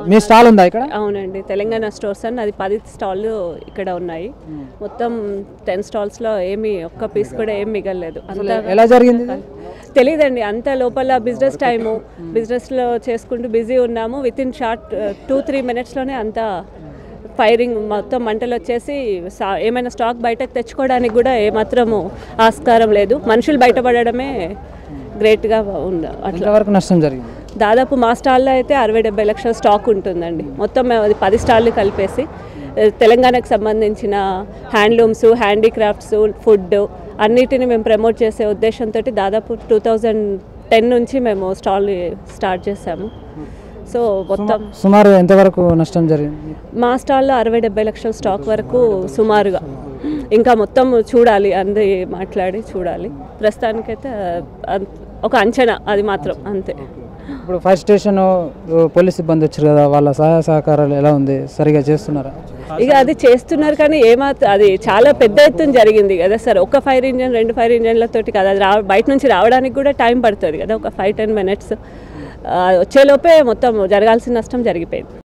మీ stall ఉందా ఇక్కడ? అవునండి, తెలంగాణ స్టోర్స్ అని అది 10 స్టాల్లు ఇక్కడ ఉన్నాయి. మొత్తం 10 స్టాల్స్లో ఏమి ఒక్క పీస్ కూడా ఏం మిగలలేదు. అంతా ఎలా జరిగింది? తెలియదండి, అంత లోపల బిజినెస్ టైము, బిజినెస్లో చేసుకుంటూ బిజీ ఉన్నాము. విత్ ఇన్ షార్ట్ 2-3 మినిట్స్లోనే అంతా ఫైరింగ్, మొత్తం మంటలు వచ్చేసి ఏమైనా స్టాక్ బయటకు తెచ్చుకోవడానికి కూడా ఏమాత్రము ఆస్కారం లేదు. మనుషులు బయటపడడమే గ్రేట్గా ఉంది. అట్లా వరకు నష్టం జరిగింది. దాదాపు మా స్టాల్లో అయితే 60-70 లక్షల స్టాక్ ఉంటుందండి. మొత్తం అది 10 స్టాళ్ళు కలిపేసి తెలంగాణకు సంబంధించిన హ్యాండ్లూమ్స్, హ్యాండీక్రాఫ్ట్స్, ఫుడ్ అన్నిటిని మేము ప్రమోట్ చేసే ఉద్దేశంతో దాదాపు 2010 నుంచి మేము స్టాల్ స్టార్ట్ చేసాము. సో మొత్తం సుమారు ఎంతవరకు నష్టం జరిగింది? మా స్టాల్లో 60-70 లక్షల స్టాక్ వరకు సుమారుగా. ఇంకా మొత్తం చూడాలి, అంది మాట్లాడి చూడాలి. ప్రస్తుతానికైతే ఒక అంచనా, అది మాత్రం అంతే. ఇప్పుడు ఫైర్ స్టేషన్ పోలీస్ సిబ్బంది వచ్చారు కదా, వాళ్ళ సహాయ సహకారాలు ఎలా ఉంది? సరిగా చేస్తున్నారా? ఇక అది చేస్తున్నారు, కానీ ఏమాత్రం అది చాలా పెద్ద ఎత్తున జరిగింది కదా సార్. ఒక ఫైర్ ఇంజన్ 2 ఫైర్ ఇంజన్లతోటి కదా, అది బయట నుంచి రావడానికి కూడా టైం పడుతుంది కదా, ఒక 5-10 మినిట్స్. వచ్చేలోపే మొత్తం జరగాల్సిన నష్టం జరిగిపోయింది.